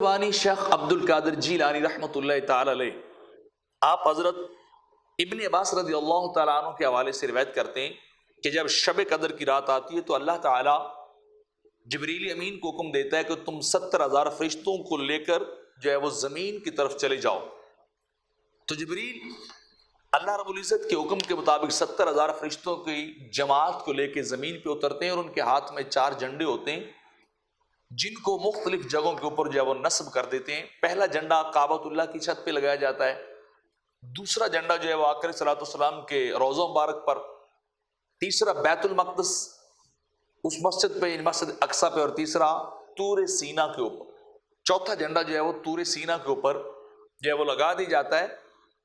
وانی شیخ عبد القادر جیلانی رحمۃ اللہ تعالی علیہ، آپ حضرت ابن عباس رضی اللہ تعالیٰ عنہ کے حوالے سے روایت کرتے ہیں کہ جب شب قدر کی رات آتی ہے تو اللہ تعالیٰ جبریل امین کو حکم دیتا ہے کہ تم 70,000 فرشتوں کو لے کر جو ہے وہ زمین کی طرف چلے جاؤ۔ تو جبریل اللہ رب العزت کے حکم کے مطابق 70,000 فرشتوں کی جماعت کو لے کے زمین پہ اترتے ہیں، اور ان کے ہاتھ میں 4 جھنڈے ہوتے ہیں جن کو مختلف جگہوں کے اوپر جو ہے وہ نصب کر دیتے ہیں۔ پہلا جھنڈا کعبۃ اللہ کی چھت پہ لگایا جاتا ہے، دوسرا جھنڈا جو ہے وہ آقا صلی اللہ علیہ وسلم کے روضہ مبارک پر، تیسرا بیت المقدس اس مسجد پہ، مسجد اقصی پہ، اور تیسرا طور سینا کے اوپر، چوتھا جھنڈا جو ہے وہ طور سینا کے اوپر جو ہے وہ لگا دی جاتا ہے۔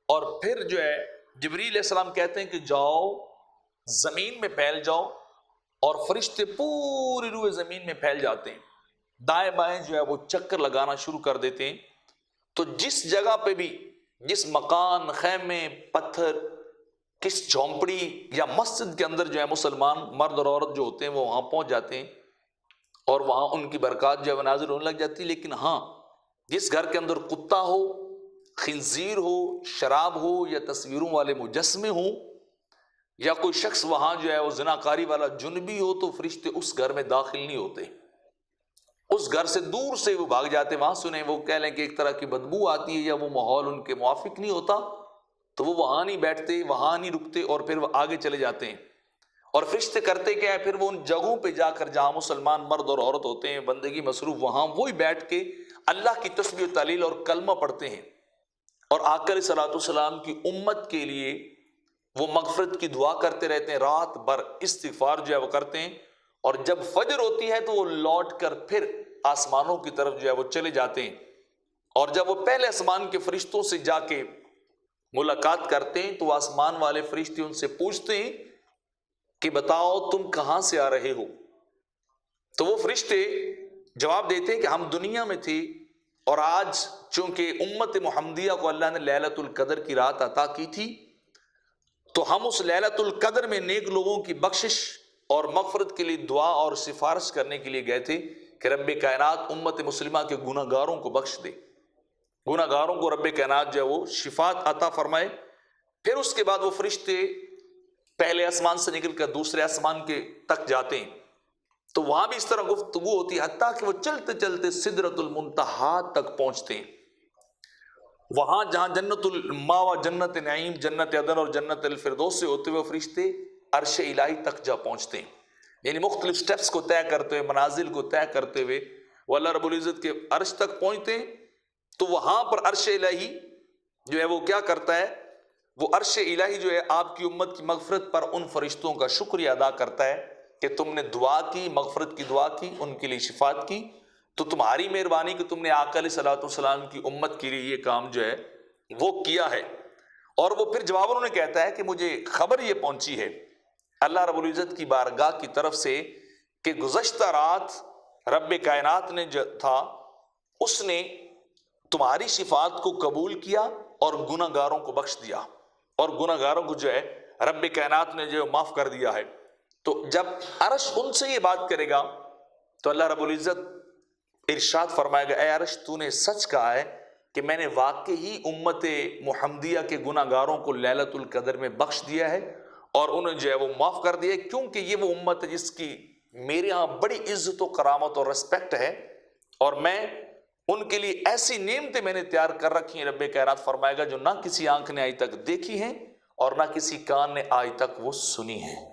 اور پھر جو ہے جبریل علیہ السلام کہتے ہیں کہ جاؤ زمین میں پھیل جاؤ، اور فرشتے پوری روئے زمین میں پھیل جاتے ہیں، دائیں بائیں جو ہے وہ چکر لگانا شروع کر دیتے ہیں۔ تو جس جگہ پہ بھی، جس مکان، خیمے، پتھر، کس جھونپڑی یا مسجد کے اندر جو ہے مسلمان مرد اور عورت جو ہوتے ہیں وہ وہاں پہنچ جاتے ہیں، اور وہاں ان کی برکات جو ہے وہ نازل ہونے لگ جاتی ہے۔ لیکن ہاں، جس گھر کے اندر کتا ہو، خنزیر ہو، شراب ہو، یا تصویروں والے مجسمے ہوں، یا کوئی شخص وہاں جو ہے وہ زناکاری والا جنبی ہو، تو فرشتے اس گھر میں داخل نہیں ہوتے، اس گھر سے دور سے وہ بھاگ جاتے۔ وہاں سنیں وہ کہہ لیں کہ ایک طرح کی بدبو آتی ہے یا وہ ماحول ان کے موافق نہیں ہوتا، تو وہ وہاں نہیں بیٹھتے، وہاں نہیں رکتے، اور پھر وہ آگے چلے جاتے ہیں۔ اور فرشتے کرتے کیا ہے، پھر وہ ان جگہوں پہ جا کر جہاں مسلمان مرد اور عورت ہوتے ہیں بندگی مصروف، وہاں وہی بیٹھ کے اللہ کی تسبیح و تحلیل اور کلمہ پڑھتے ہیں، اور آقا علیہ الصلوۃ والسلام کی امت کے لیے وہ مغفرت کی دعا کرتے رہتے ہیں، رات بھر استغفار جو ہے وہ کرتے ہیں۔ اور جب فجر ہوتی ہے تو وہ لوٹ کر پھر آسمانوں کی طرف جو ہے وہ چلے جاتے ہیں، اور جب وہ پہلے آسمان کے فرشتوں سے جا کے ملاقات کرتے ہیں تو آسمان والے فرشتے ان سے پوچھتے ہیں کہ بتاؤ تم کہاں سے آ رہے ہو؟ تو وہ فرشتے جواب دیتے ہیں کہ ہم دنیا میں تھے، اور آج چونکہ امت محمدیہ کو اللہ نے لیلۃ القدر کی رات عطا کی تھی، تو ہم اس لیلۃ القدر میں نیک لوگوں کی بخشش اور مغفرت کے لیے دعا اور سفارش کرنے کے لیے گئے تھے کہ رب کائنات امت مسلمہ کے گناہ گاروں کو بخش دے، گناہ گاروں کو رب کائنات جو ہے وہ شفاعت عطا فرمائے۔ پھر اس کے بعد وہ فرشتے پہلے آسمان سے نکل کر دوسرے آسمان کے تک جاتے ہیں، تو وہاں بھی اس طرح گفتگو ہوتی ہے، حتیٰ کہ وہ چلتے چلتے سدرۃ المنتہا تک پہنچتے ہیں، وہاں جہاں جنت الماوا، جنت نعیم، جنت عدن اور جنت الفردوس سے ہوتے ہوئے فرشتے عرش الہی تک جا پہنچتے ہیں۔ یعنی مختلف سٹیپس کو طے کرتے ہوئے، منازل کو طے کرتے ہوئے وہ اللہ رب العزت کے عرش تک پہنچتے ہیں۔ تو وہاں پر عرش الہی جو ہے وہ کیا کرتا ہے، وہ عرش الہی جو ہے آپ کی امت کی مغفرت پر ان فرشتوں کا شکریہ ادا کرتا ہے کہ تم نے دعا کی، مغفرت کی دعا کی، ان کے لیے شفاعت کی، تو تمہاری مہربانی کہ تم نے آقا علیہ الصلوۃ والسلام کی امت کے لیے یہ کام جو ہے وہ کیا ہے۔ اور وہ پھر جواب انہوں نے کہتا ہے کہ مجھے خبر یہ پہنچی ہے اللہ رب العزت کی بارگاہ کی طرف سے کہ گزشتہ رات رب کائنات نے جو تھا اس نے تمہاری شفاعت کو قبول کیا اور گناہ گاروں کو بخش دیا، اور گناہ گاروں کو جو ہے رب کائنات نے جو معاف کر دیا ہے۔ تو جب عرش ان سے یہ بات کرے گا تو اللہ رب العزت ارشاد فرمائے گا، اے عرش تو نے سچ کہا ہے کہ میں نے واقعی امت محمدیہ کے گناہ گاروں کو لیلۃ القدر میں بخش دیا ہے، اور انہیں جو ہے وہ معاف کر دیا ہے، کیونکہ یہ وہ امت ہے جس کی میرے ہاں بڑی عزت و کرامت اور رسپیکٹ ہے، اور میں ان کے لیے ایسی نعمتیں میں نے تیار کر رکھی ہیں، رب کائنات فرمائے گا، جو نہ کسی آنکھ نے آج تک دیکھی ہیں اور نہ کسی کان نے آج تک وہ سنی ہیں۔